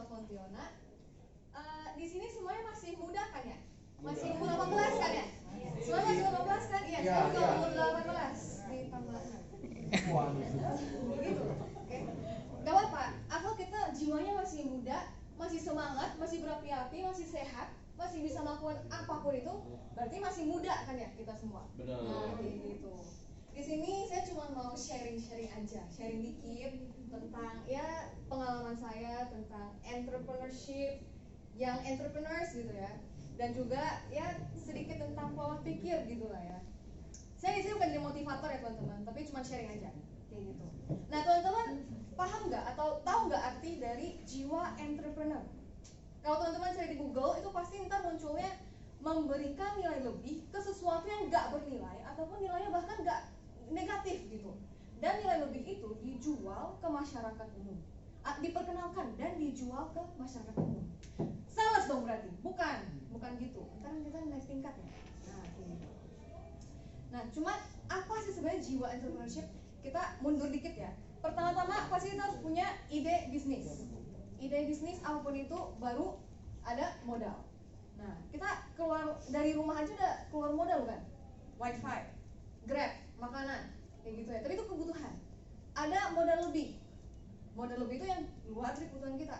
Kota Pontianak. Di sini semuanya masih muda kan ya? Masih umur 18 kan ya? Semuanya masih 18 kan? Iya, saya juga umur 18 di Pamplona. Gitu. Oke. Gak apa-apa, asal kita jiwanya masih muda, masih semangat, masih berapi-api, masih sehat, masih bisa melakukan apapun itu, berarti masih muda kan ya kita semua. Benar. Nah, gitu. Di sini saya cuma mau sharing aja, sharing dikit tentang ya pengalaman saya tentang entrepreneurship, yang entrepreneurs gitu ya, dan juga ya sedikit tentang pola pikir gitulah ya. Saya di sini bukan jadi motivator ya teman-teman, tapi cuma sharing aja kayak gitu. Nah teman-teman paham nggak atau tahu nggak arti dari jiwa entrepreneur? Kalau teman-teman cari di Google itu pasti ntar munculnya memberikan nilai lebih ke sesuatu yang nggak bernilai ataupun nilainya bahkan nggak negatif gitu. Dan nilai lebih itu dijual ke masyarakat umum, diperkenalkan dan dijual ke masyarakat umum. Sales dong berarti? Bukan gitu. Ntar kita naik tingkat ya. Nah, gitu. Nah, cuma apa sih sebenarnya jiwa entrepreneurship? Kita mundur dikit ya. Pertama-tama pasti kita harus punya ide bisnis. Ide bisnis apapun itu baru ada modal. Nah, kita keluar dari rumah aja udah keluar modal kan? Wifi, Grab, makanan, kayak gitu ya. Tapi itu kebutuhan. Ada modal lebih. Modal lebih itu yang luar dari kebutuhan kita.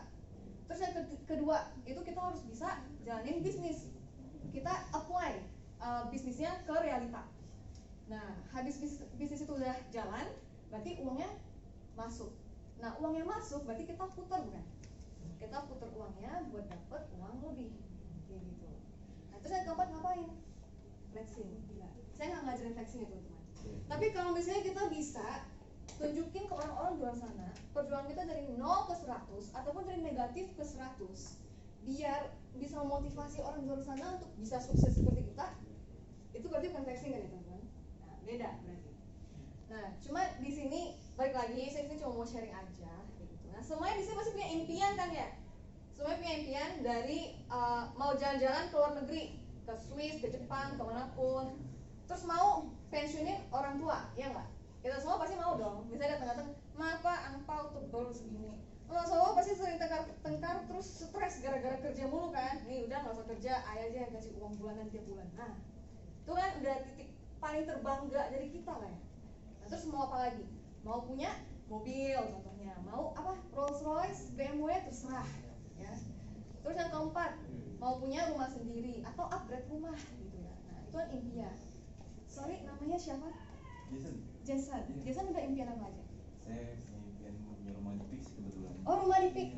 Terus yang kedua, itu kita harus bisa jalanin bisnis. Kita apply bisnisnya ke realita. Nah, habis bisnis itu udah jalan, berarti uangnya masuk. Nah, uangnya masuk, berarti kita putar bukan? Kita putar uangnya buat dapet uang lebih, kayak gitu. Nah, terus yang keempat ngapain? Flexing. Saya nggak ngajarin flexing ya teman-teman. Tapi kalau misalnya kita bisa tunjukin ke orang-orang di luar sana perjuangan kita dari 0 ke 100 ataupun dari negatif ke 100, biar bisa memotivasi orang di luar sana untuk bisa sukses seperti kita, itu berarti bukan flexing kan ya teman-teman? Nah, beda berarti. Nah, cuma di sini balik lagi saya cuma mau sharing aja gitu. Nah, semuanya di sini pasti punya impian kan ya? Semuanya punya impian dari mau jalan-jalan ke luar negeri, ke Swiss, ke Jepang, kemanapun. Terus mau pensiunin orang tua, ya nggak? Kita semua pasti mau dong. Misalnya datang-datang, maaf Pak, angpau tuh baru segini. Semua pasti sering tengkar terus stres gara-gara kerja mulu kan? Nih udah nggak usah kerja, ayah aja yang kasih uang bulanan tiap bulan. Nah, itu kan udah titik paling terbangga dari kita lah ya. Nah, terus mau apa lagi? Mau punya mobil contohnya, mau apa? Rolls Royce, BMW terserah, ya. Terus yang keempat, mau punya rumah sendiri atau upgrade rumah gitu ya. Nah, itu kan impian. Sorry, namanya siapa? Jason. Jason udah impian apa aja? Saya punya impian punya rumah di Pik sih kebetulan. Oh, rumah di Pik.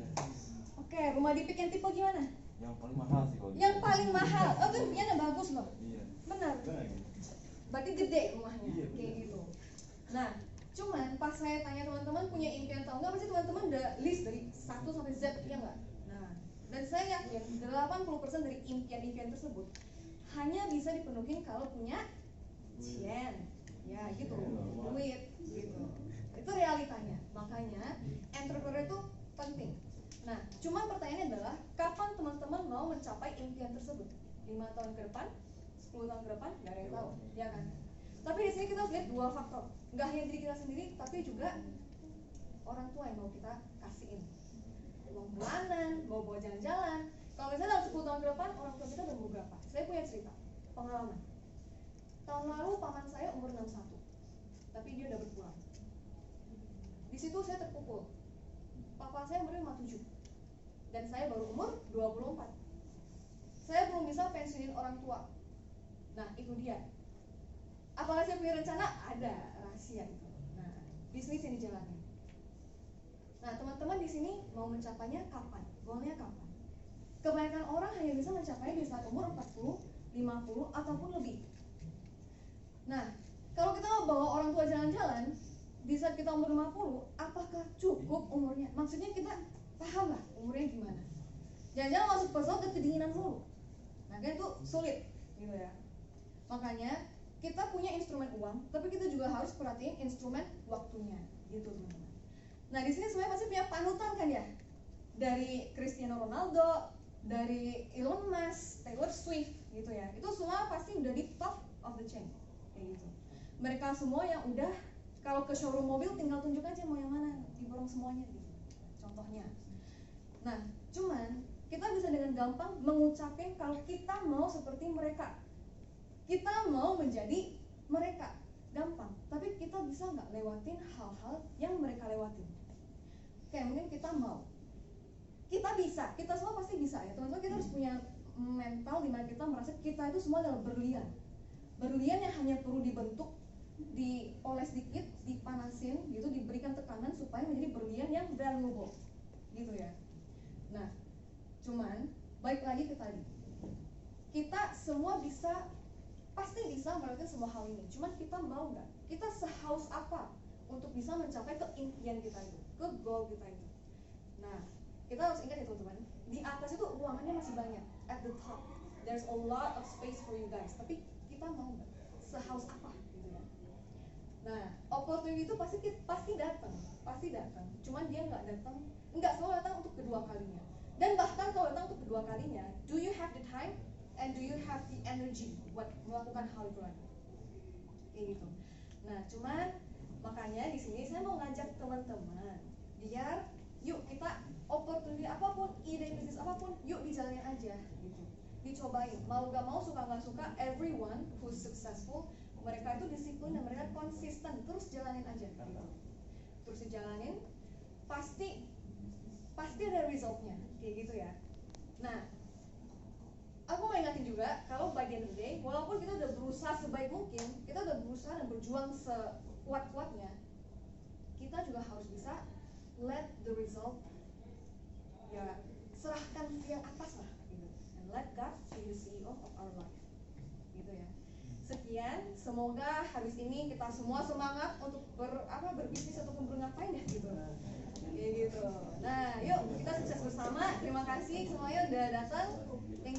Oke, rumah di Pik yang tipe gimana? Yang paling mahal sih kalau. Yang paling mahal. Oh, itu impiannya bagus loh. Iya. Benar. Berarti gede rumahnya, iya, kayak gitu. Nah, cuman pas saya tanya teman-teman punya impian atau enggak, pasti teman-teman udah list dari 1 sampai Z, ya enggak? Nah, dan saya yakin 80% dari impian-impian tersebut hanya bisa dipenuhi kalau punya cien, ya gitu, duit, gitu. Itu realitanya. Makanya entrepreneur itu penting. Nah, cuman pertanyaannya adalah kapan teman-teman mau mencapai impian tersebut? 5 tahun ke depan, 10 tahun ke depan, nggak ada yang tahu, ya kan? Tapi di sini kita harus lihat dua faktor, nggak hanya diri kita sendiri, tapi juga orang tua yang mau kita kasihin uang bulanan, mau bawa jalan-jalan. Kalau misalnya dalam 10 tahun ke depan, orang tua kita udah berapa? Saya punya cerita, pengalaman. Tahun lalu paman saya umur 61, tapi dia udah berpulang. Di situ saya terpukul. Papa saya umurnya 57, dan saya baru umur 24. Saya belum bisa pensiunin orang tua. Nah, itu dia. Apalagi saya punya rencana, ada rahasia itu. Nah, bisnis yang dijalani. Nah, teman-teman di sini mau mencapainya kapan? Goalnya kapan? Kebanyakan orang hanya bisa mencapainya di saat umur 40, 50, ataupun lebih. Nah, kalau kita mau bawa orang tua jalan-jalan di saat kita umur 50, apakah cukup umurnya? Maksudnya kita paham lah umurnya gimana? Jangan-jangan masuk pesawat dan kedinginan mulu. Nah, kan itu sulit, gitu ya. Makanya kita punya instrumen uang, tapi kita juga harus perhatiin instrumen waktunya, gitu teman-teman. Nah, di sini semuanya pasti punya panutan kan ya? Dari Cristiano Ronaldo, dari Elon Musk, Taylor Swift, gitu ya. Itu semua pasti udah di top of the chain, kayak gitu. Mereka semua yang udah kalau ke showroom mobil tinggal tunjuk aja mau yang mana, diborong semuanya gitu. Contohnya. Nah, cuman kita bisa dengan gampang mengucapin kalau kita mau seperti mereka, kita mau menjadi mereka, gampang. Tapi kita bisa nggak lewatin hal-hal yang mereka lewatin? Kayak mungkin kita mau, kita bisa, kita semua pasti bisa ya teman-teman. Kita harus punya mental dimana kita merasa kita itu semua adalah berlian, berlian yang hanya perlu dibentuk, dioles dikit, dipanasin gitu, diberikan tekanan supaya menjadi berlian yang valuable gitu ya. Nah, cuman balik lagi ke tadi, kita semua bisa, pasti bisa melakukan semua hal ini. Cuman kita mau nggak? Kita sehaus apa untuk bisa mencapai keimpian kita itu, ke goal kita itu? Nah, kita harus ingat ya teman-teman, di atas itu ruangannya masih banyak. At the top, there's a lot of space for you guys. Tapi kita mau nggak? Sehaus apa gitu ya? Nah, opportunity itu pasti datang, pasti datang. Cuman dia nggak selalu datang untuk kedua kalinya. Dan bahkan kalau datang untuk kedua kalinya, do you have the time and do you have the energy buat melakukan hal itu lagi? Kayak gitu. Nah, cuman makanya di sini saya mau ngajak teman-teman biar yuk kita opportunity apapun, ide bisnis apapun, yuk dijalanin aja gitu. Dicobain, mau gak mau, suka gak suka, everyone who's successful, mereka itu disiplin dan mereka konsisten, terus jalanin aja gitu. Terus dijalanin, pasti ada resultnya, kayak gitu ya. Nah, aku mau ingatin juga kalau by the end of the day, walaupun kita udah berusaha sebaik mungkin, kita udah berusaha dan berjuang sekuat-kuatnya, kita juga harus bisa let the result, ya serahkan yang atas lah gitu, and let God be the CEO of our life gitu ya. Sekian, semoga habis ini kita semua semangat untuk berbisnis ataupun ngapain ya gitu. Kayak gitu. Nah, yuk kita sukses bersama. Terima kasih semuanya udah datang. Thank